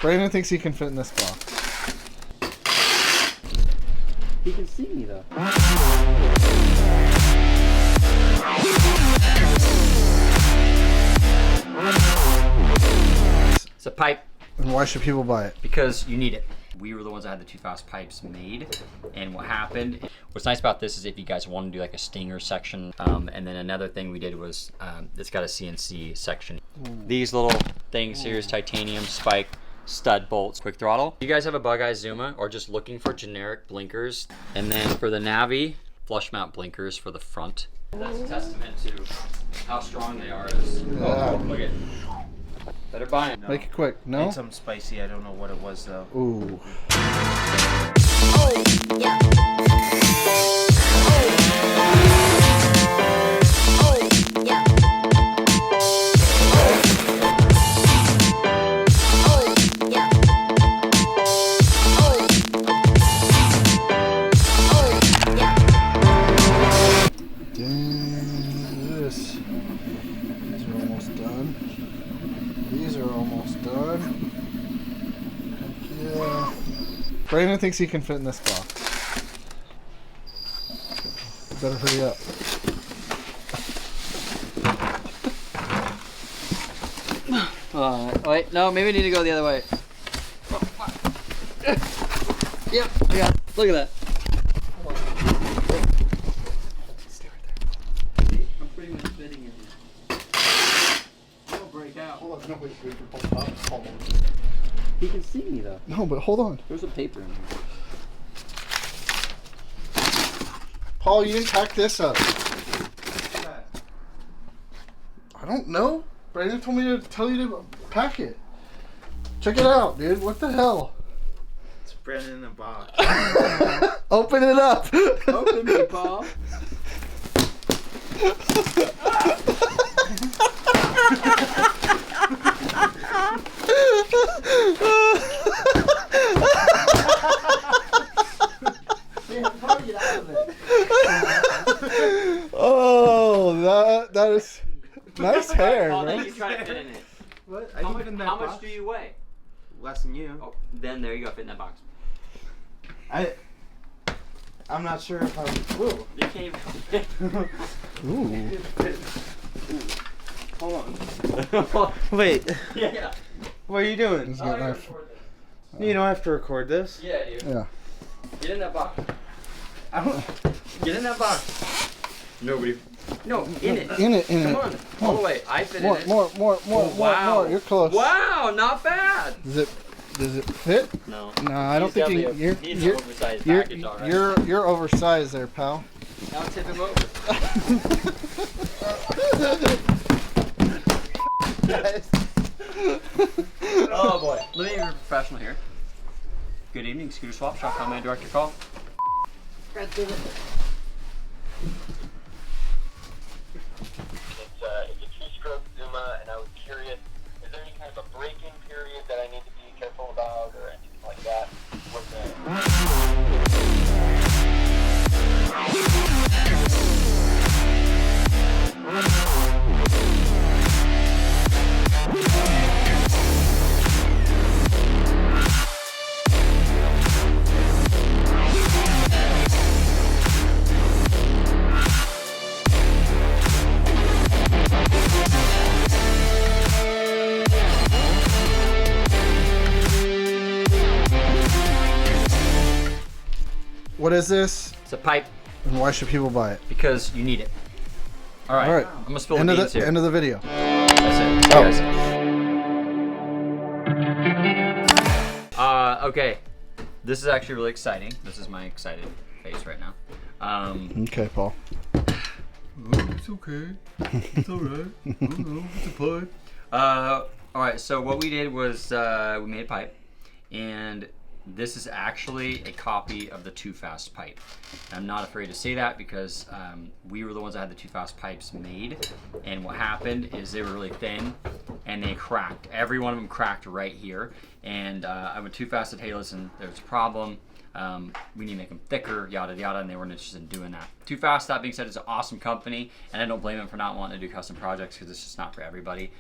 Brandon thinks he can fit in this box. He can see me though. It's a pipe. And why should people buy it? Because you need it. We were the ones that had the 2 fast pipes made, and what happened, what's nice about this is if you guys want to do like a stinger section, and then another thing we did was, it's got a CNC section. These little things here is titanium spike stud bolts, quick throttle. You guys have a bug eye Zuma or just looking for generic blinkers, and then for the Navi, flush mount blinkers for the front. That's a testament to how strong they are. Oh, look at. Better buy it. No. Make it quick. No? It's something spicy. I don't know what it was though. Ooh. Oh, yeah. Brandon thinks he can fit in this box. Better hurry up. Wait, no, maybe we need to go the other way. Yep, yeah, look at that. Stay right there. I'm pretty much fitting in here. It'll break out. Hold on, no, wait, hold on. He can see me though. No, but hold on. There's some paper in here. Paul, you didn't pack this up. I don't know. Brandon told me to tell you to pack it. Check it out, dude. What the hell? It's Brandon in a box. Open it up. Open me, Paul. Oh, that is nice hair, Paul, man. you try to fit in it. What? How much do you weigh? Less than you. Oh, then there you go, fit in that box. I'm not sure if I will. You can't even. Ooh. Hold on. Wait. Yeah. What are you doing? He's got a knife. You don't have to record this. Yeah, dude. Yeah. Get in that box. I don't. Get in that box. Nobody. No, in it. In it. Come on. All the way. I fit in it. More. Wow. More. You're close. Wow, not bad. Does it fit? No. No, I don't think you're oversized package, all right. you're oversized there, pal. Now tip him over. Oh boy. Let me be a professional here. Good evening, Scooterswapshop. How may I direct your call? It's a 2-stroke Zuma, and I was curious, is there any kind of a break-in period that I need to be careful about or anything like that? What is this? It's a pipe. And why should people buy it? Because you need it. All right. All right. I'm gonna spill End the of beans here. End of the video. That's it. Oh. Guys. Okay. This is actually really exciting. This is my excited face right now. Okay, Paul. It's okay. It's all right. It's a pipe. All right. So what we did was we made a pipe, and this is actually a copy of the 2 fast pipe. I'm not afraid to say that because we were the ones that had the 2 fast pipes made, and what happened is they were really thin and they cracked. Every one of them cracked right here, and I went 2 fast said, hey listen, there's a problem. We need to make them thicker, yada yada, and they weren't interested in doing that. 2 fast, that being said, is an awesome company, and I don't blame them for not wanting to do custom projects because it's just not for everybody.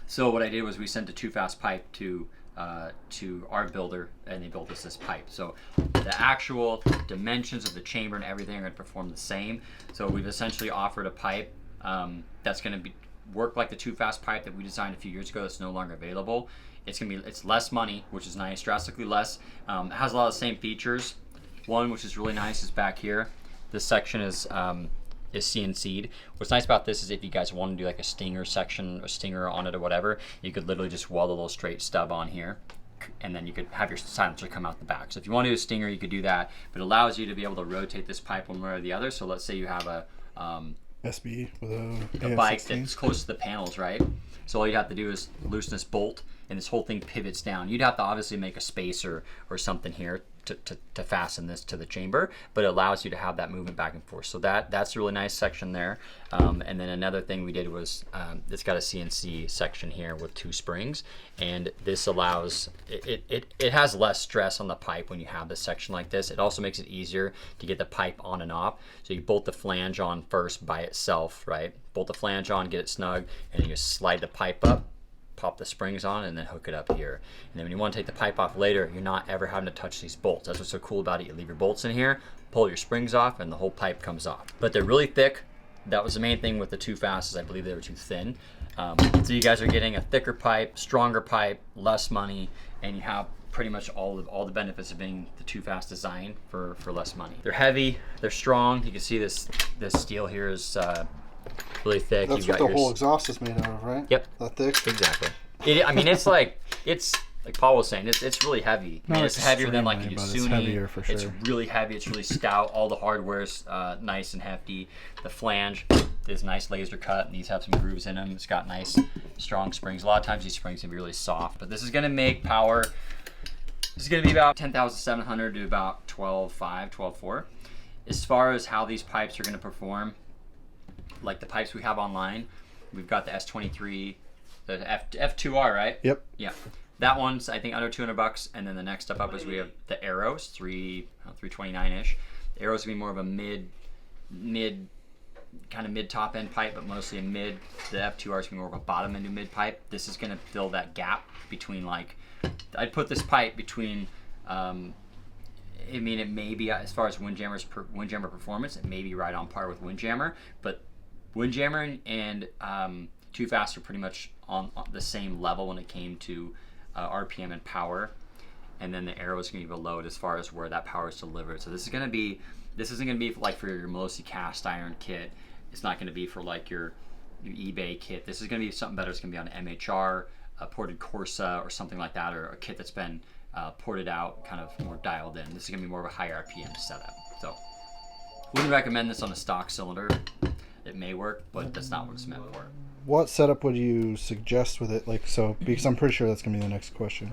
So what I did was we sent a too fast pipe to our builder, and they built us this pipe. So the actual dimensions of the chamber and everything are going to perform the same. So we've essentially offered a pipe that's going to work like the too fast pipe that we designed a few years ago. That's no longer available. It's less money, which is nice, drastically less. It has a lot of the same features. One, which is really nice, is back here. This section is CNC'd. What's nice about this is if you guys want to do like a stinger section or stinger on it or whatever, you could literally just weld a little straight stub on here, and then you could have your silencer come out the back. So if you want to do a stinger, you could do that, but it allows you to be able to rotate this pipe one way or the other. So let's say you have a SB with a bike that's close to the panels, right? So all you have to do is loosen this bolt, and this whole thing pivots down. You'd have to obviously make a spacer or something here to fasten this to the chamber, but it allows you to have that movement back and forth. So that's a really nice section there. And then another thing we did was it's got a CNC section here with 2 springs, and this allows it has less stress on the pipe when you have this section like this. It also makes it easier to get the pipe on and off. So you bolt the flange on first by itself, right? Bolt the flange on, get it snug, and you just slide the pipe up, pop the springs on, and then hook it up here. And then when you want to take the pipe off later, you're not ever having to touch these bolts. That's what's so cool about it. You leave your bolts in here, pull your springs off, and the whole pipe comes off. But they're really thick. That was the main thing with the too fast, is I believe they were too thin. So you guys are getting a thicker pipe, stronger pipe, less money, and you have pretty much all the benefits of being the too fast design for less money. They're heavy, they're strong. You can see this steel here is really thick. That's what the whole exhaust is made out of, right? Yep. That thick? Exactly. I mean, it's like Paul was saying, it's really heavy. I mean, it's heavier than like a Yasuni. It's heavier for sure. It's really heavy. It's really stout. All the hardware's nice and hefty. The flange is nice laser cut, and these have some grooves in them. It's got nice, strong springs. A lot of times these springs can be really soft, but this is going to make power. This is going to be about 10,700 to about 12.5, 12.4. As far as how these pipes are going to perform, like the pipes we have online, we've got the S23, the F2R, right? Yep. Yeah. That one's, I think, under $200, and then the next step up is we have the Arrows, 329-ish. The Arrows gonna be more of a mid top end pipe, but mostly a mid. The F2R is gonna be more of a bottom end to mid pipe. This is gonna fill that gap between, like, I'd put this pipe between, I mean, it may be, as far as Windjammer performance, it may be right on par with Windjammer, but Windjammer and Too Fast are pretty much on the same level when it came to RPM and power, and then the Arrow is going to be below it as far as where that power is delivered. So this isn't going to be like for your Melosi cast iron kit. It's not going to be for like your eBay kit. This is going to be something better. It's going to be on an MHR, a ported Corsa, or something like that, or a kit that's been ported out, kind of more dialed in. This is going to be more of a high RPM setup. So wouldn't recommend this on a stock cylinder. It may work, but that's not what it's meant for. What setup would you suggest with it? Like, so, because I'm pretty sure that's going to be the next question.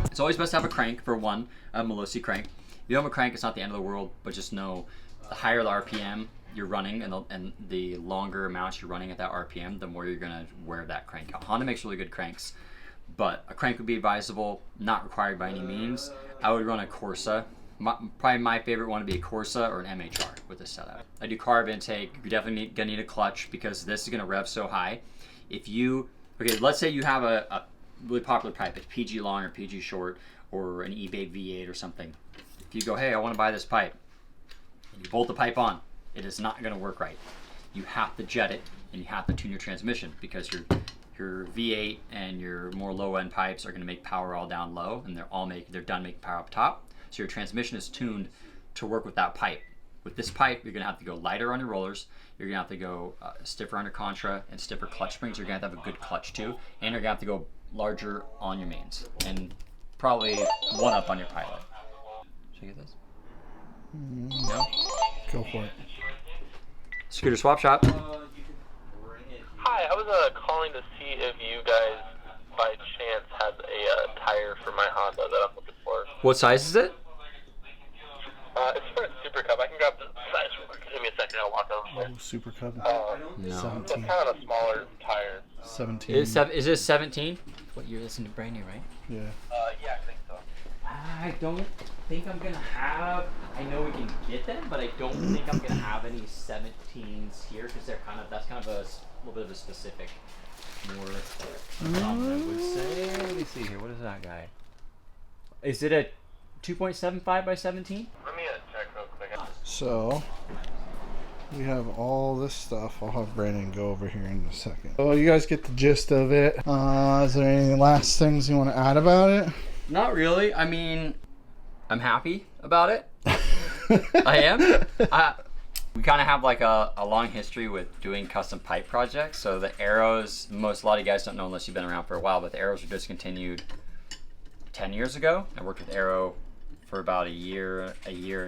It's always best to have a crank, for one, a Melosi crank. If you don't have a crank, it's not the end of the world, but just know the higher the RPM you're running and the longer amounts you're running at that RPM, the more you're going to wear that crank out. Honda makes really good cranks, but a crank would be advisable, not required by any means. I would run a Corsa. Probably my favorite one would be a Corsa or an MHR with this setup. I do carb intake. You're definitely going to need a clutch because this is going to rev so high. Okay, let's say you have a really popular pipe, it's PG long or PG short or an eBay V8 or something. If you go, hey, I want to buy this pipe, and you bolt the pipe on, it is not going to work right. You have to jet it and you have to tune your transmission because you're your V8 and your more low-end pipes are going to make power all down low, and they're done making power up top. So your transmission is tuned to work with that pipe. With this pipe, you're going to have to go lighter on your rollers. You're going to have to go stiffer on your contra and stiffer clutch springs. You're going to have to have a good clutch too, and you're going to have to go larger on your mains, and probably one up on your pilot. Should I get this? No? Go for it. Scooter Swap Shop. Hi, I was calling to see if you guys, by chance, had a tire for my Honda that I'm looking for. What size is it? It's for a Super Cup. I can grab the size real quick. Give me a second. I'll walk over Oh, there. Super Cub. No. It's 17. kind of a smaller tire. 17. Is this 17? What year? This is brand new, right? Yeah. Yeah, I think so. I don't think I'm gonna have. I know we can get them, but I don't think I'm gonna have any 17s here because that's kind of a little bit of a specific, more common, I would say. Let me see here. What is that guy? Is it a 2.75 by 17? Let me check real quick. So, we have all this stuff. I'll have Brandon go over here in a second. Oh, you guys get the gist of it. Is there any last things you want to add about it? Not really. I mean, I'm happy about it. I am. We kind of have like a long history with doing custom pipe projects. So the arrows, a lot of you guys don't know unless you've been around for a while, but the arrows were discontinued 10 years ago. I worked with Arrow for about a year,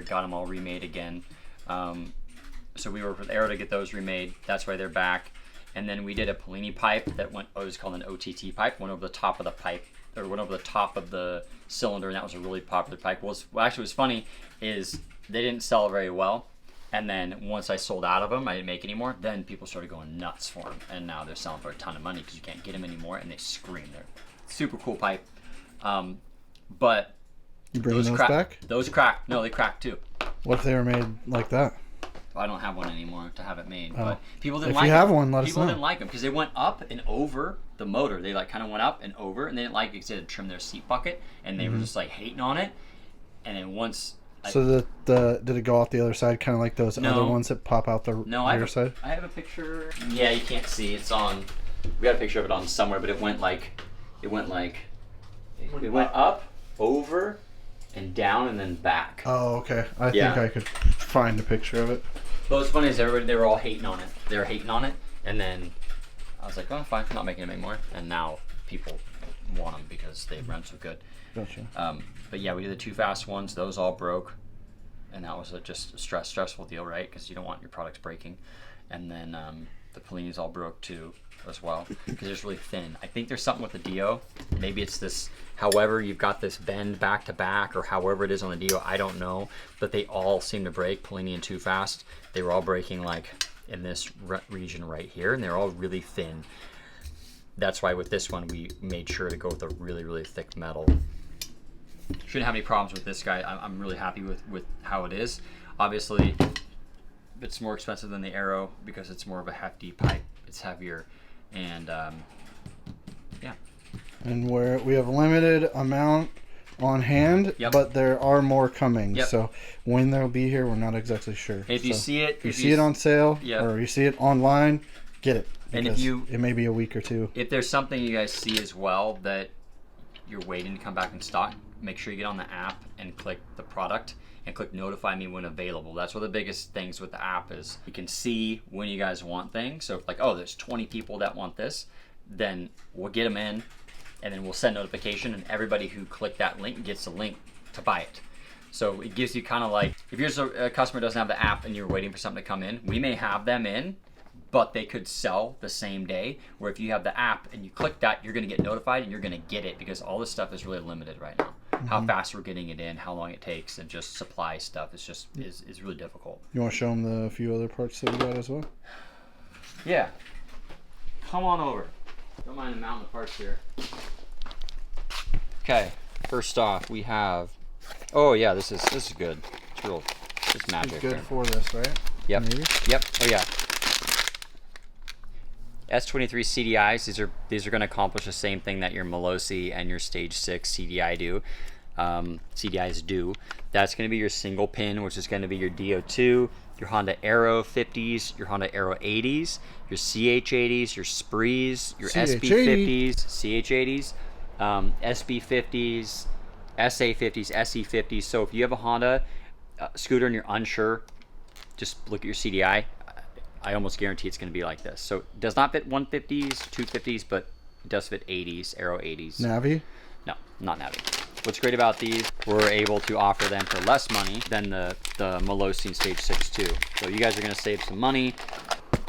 got them all remade again. So we worked with Arrow to get those remade. That's why they're back. And then we did a Polini pipe that it was called an OTT pipe, went over the top of the pipe, or went over the top of the cylinder, and that was a really popular pipe. What actually was funny is they didn't sell very well. And then once I sold out of them, I didn't make any more. Then people started going nuts for them, and now they're selling for a ton of money because you can't get them anymore, and they scream. They're super cool pipe, but You bringing those back? Those cracked. No, they cracked too. What if they were made like that? I don't have one anymore to have it made, Oh. but people didn't If like you them. have one, let us People know. didn't like them because they went up and over the motor. They like kind of went up and over, and they didn't like it because they had to trim their seat bucket, and they were just like hating on it. And then once. So did it go out the other side, kind of like those No. other ones that pop out the rear side? I have a picture. Yeah, you can't see. It's on. We got a picture of it on somewhere, but it went up, over, and down, and then back. Oh, okay. I Yeah. think I could find a picture of it. But what's funny is they were all hating on it. They were hating on it, and then I was like, "Oh, fine, I'm not making them anymore." And now people want them because they run so good. Gotcha. But yeah, we did the two fast ones. Those all broke, and that was just a stressful deal, right? Because you don't want your products breaking. And then the Polinis all broke too, as well, because it's really thin. I think there's something with the Dio. Maybe it's this. However, you've got this bend back to back, or however it is on the Dio. I don't know, but they all seem to break. Polini and Too Fast, they were all breaking like in this region right here, and they're all really thin. That's why with this one we made sure to go with a really, really thick metal. Shouldn't have any problems with this guy. I'm really happy with how it is. Obviously, it's more expensive than the Arrow because it's more of a hefty pipe. It's heavier, and yeah. And we have a limited amount on hand, Yep. but there are more coming. Yep. So when they'll be here, we're not exactly sure. If you So see it, if you see it on sale, Yep. or you see it online, get it. And if because you- it may be a week or two. if there's something you guys see as well that you're waiting to come back in stock, make sure you get on the app and click the product and click notify me when available. That's one of the biggest things with the app is you can see when you guys want things. So if like, oh, there's 20 people that want this, then we'll get them in, and then we'll send notification, and everybody who clicked that link gets a link to buy it. So it gives you kind of like, if you're a customer doesn't have the app and you're waiting for something to come in, we may have them in, but they could sell the same day. Where if you have the app and you click that, you're going to get notified and you're going to get it, because all this stuff is really limited right now. How fast we're getting it in, how long it takes, and just supply stuff is just is really difficult. You want to show them the few other parts that we got as well? Yeah. Come on over. Don't mind the mountain of parts here. Okay. First off, we have. Oh yeah, this is good. It's real. It's magic. It's good here. for this, right? Yep. Maybe? Yep. Oh yeah. S23 CDIs. These are going to accomplish the same thing that your Melosi and your Stage 6 CDI do. CDIs do. That's going to be your single pin, which is going to be your DO2, your Honda Aero 50s, your Honda Aero 80s, your CH80s, your Sprees, your SB50s, CH80s, SB50s, SA50s, SE50s. So if you have a Honda scooter and you're unsure, just look at your CDI. I almost guarantee it's going to be like this. So it does not fit 150s, 250s, but it does fit 80s, Aero 80s. Navi? No, not Navi. What's great about these, we're able to offer them for less money than the Malosine Stage 6 2. So you guys are going to save some money.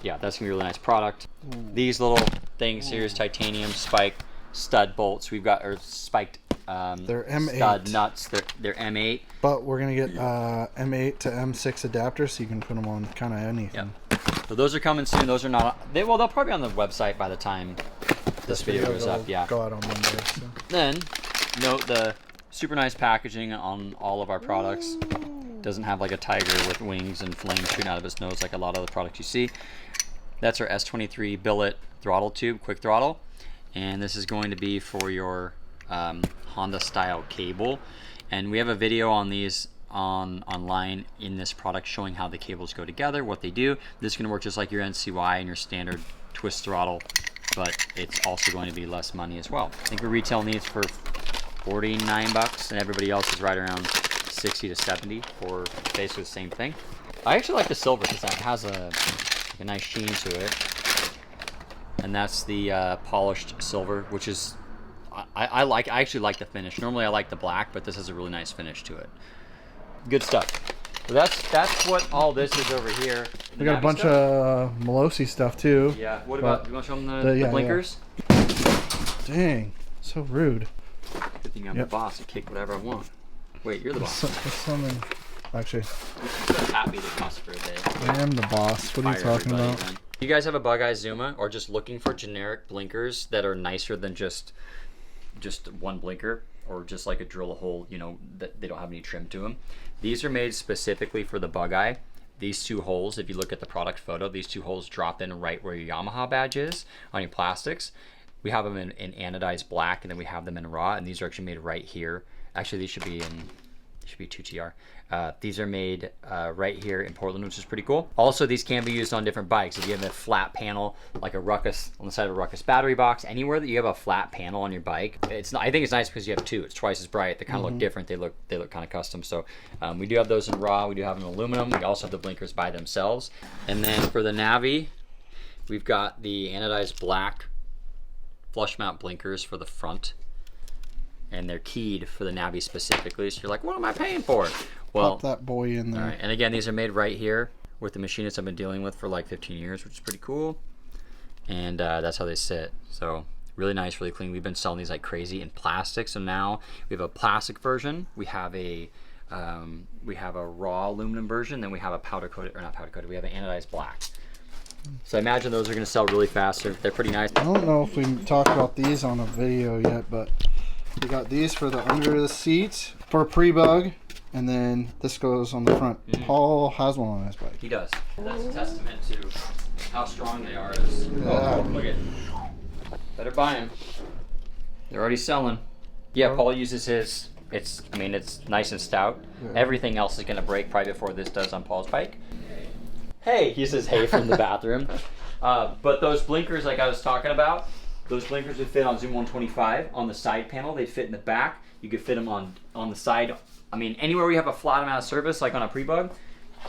Yeah, that's going to be a really nice product. These little things here is titanium spike stud bolts. We've got, or spiked they're M8. stud nuts. They're M8. But we're going to get M8 to M6 adapters, so you can put them on kind of anything. Yep. So those are coming soon. Those are not, well, they'll probably be on the website by the time this video goes up. Yeah. Go out on Monday. So. Then, note the super nice packaging on all of our products. Doesn't have like a tiger with wings and flames shooting out of his nose like a lot of the products you see. That's our S23 billet throttle tube, quick throttle. And this is going to be for your Honda style cable. And we have a video on these online in this product showing how the cables go together, what they do. This is going to work just like your NCY and your standard twist throttle, but it's also going to be less money as well. I think we're retailing these for 49 bucks, and everybody else is right around 60 to 70 for basically the same thing. I actually like the silver because that has a nice sheen to it, and that's the polished silver, which is I actually like the finish. Normally I like the black, but this has a really nice finish to it. Good stuff. So that's what all this is over here. We got a bunch of Malosine stuff too. Yeah. What about? You want to show them the blinkers? Yeah. Dang, so rude. Good thing I'm the boss. I kick whatever I want. Wait, you're the boss. Actually, happy the boss for a day. I am the boss. What are you talking about? Then. You guys have a Bug-Eye Zuma, or just looking for generic blinkers that are nicer than just one blinker, or just like a drill a hole, you know, that they don't have any trim to them. These are made specifically for the Bug-Eye. These two holes, if you look at the product photo, these two holes drop in right where your Yamaha badge is on your plastics. We have them in anodized black, and then we have them in raw, and these are actually made right here. Actually, these should be 2TR. These are made right here in Portland, which is pretty cool. Also, these can be used on different bikes. If you have a flat panel, like a Ruckus, on the side of a Ruckus battery box, anywhere that you have a flat panel on your bike, I think it's nice because you have two. It's twice as bright. They kind of look different. They look kind of custom. So we do have those in raw. We do have them in aluminum. We also have the blinkers by themselves. And then for the Navi, we've got the anodized black flush mount blinkers for the front, and they're keyed for the Navi specifically. So you're like, what am I paying for? Well, pop that boy in there. All right, and again, these are made right here with the machinists I've been dealing with for like 15 years, which is pretty cool. And that's how they sit. So really nice, really clean. We've been selling these like crazy in plastic. So now we have a plastic version. We have a raw aluminum version. Then we have a powder coated, or not powder coated. We have an anodized black. So I imagine those are going to sell really fast. They're pretty nice. I don't know if we talked about these on a video yet, but we got these for the under the seats for pre-bug, and then this goes on the front. Paul has one on his bike. He does. That's a testament to how strong they are. Look at, better buy them. They're already selling. Yeah, Paul uses his. It's nice and stout. Yeah. Everything else is going to break probably before this does on Paul's bike. Hey, he says hey from the bathroom. But those blinkers like I was talking about, those blinkers would fit on Zoom 125 on the side panel. They'd fit in the back. You could fit them on the side. I mean, anywhere we have a flat amount of surface, like on a pre-bug,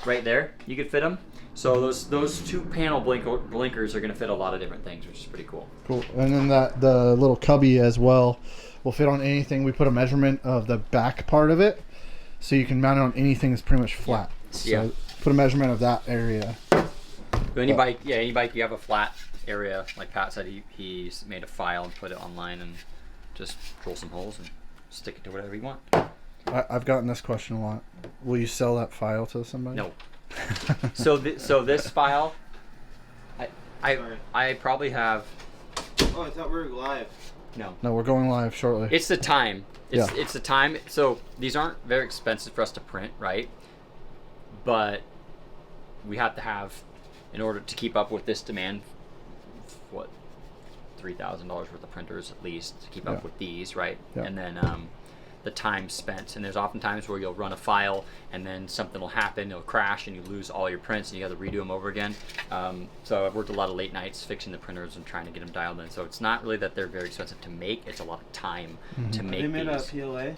right there, you could fit them. So those two panel blinkers are going to fit a lot of different things, which is pretty cool. Cool. And then the little cubby as well will fit on anything. We put a measurement of the back part of it, so you can mount it on anything that's pretty much flat. Yeah. So put a measurement of that area. Any bike you have a flat area, like Pat said, he's made a file and put it online and just drill some holes and stick it to whatever you want. I've gotten this question a lot. Will you sell that file to somebody? No. So this file, I probably have. Oh, I thought we were live. No, we're going live shortly. It's the time. It's the time. So these aren't very expensive for us to print, right? But we have to have, in order to keep up with this demand, what, $3,000 worth of printers at least to keep up with these, right? Yeah. And then the time spent. And there's often times where you'll run a file and then something will happen, it'll crash, and you lose all your prints and you got to redo them over again. So I've worked a lot of late nights fixing the printers and trying to get them dialed in. So it's not really that they're very expensive to make, it's a lot of time to make They made out these. of PLA.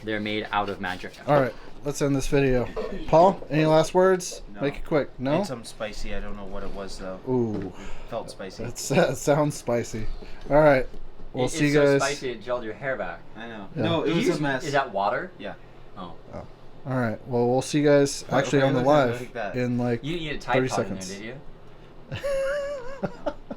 They're made out of magic. All right, let's end this video. Paul, any last words? No. Make it quick. No? It's something spicy. I don't know what it was though. Ooh, Felt spicy. that sounds spicy. All right, we'll see It's you so guys. spicy it gelled your hair back. I know. Yeah. No, it was a mess. Is that water? Yeah. Oh. All right, well, we'll see you guys actually okay, on the look at it live like that. in like You need a 30 Tide Pod in there, seconds. did you?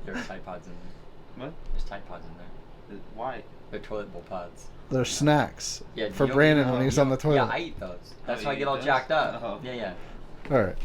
There are Tide Pods in there. What? There's Tide Pods in there. Why? They're toilet bowl pods. They're snacks Yeah, for you don't Brandon eat when them. he's on the toilet. Yeah, I eat those. That's Oh, why I you get eat all those? jacked up. Oh. Yeah, yeah. All right.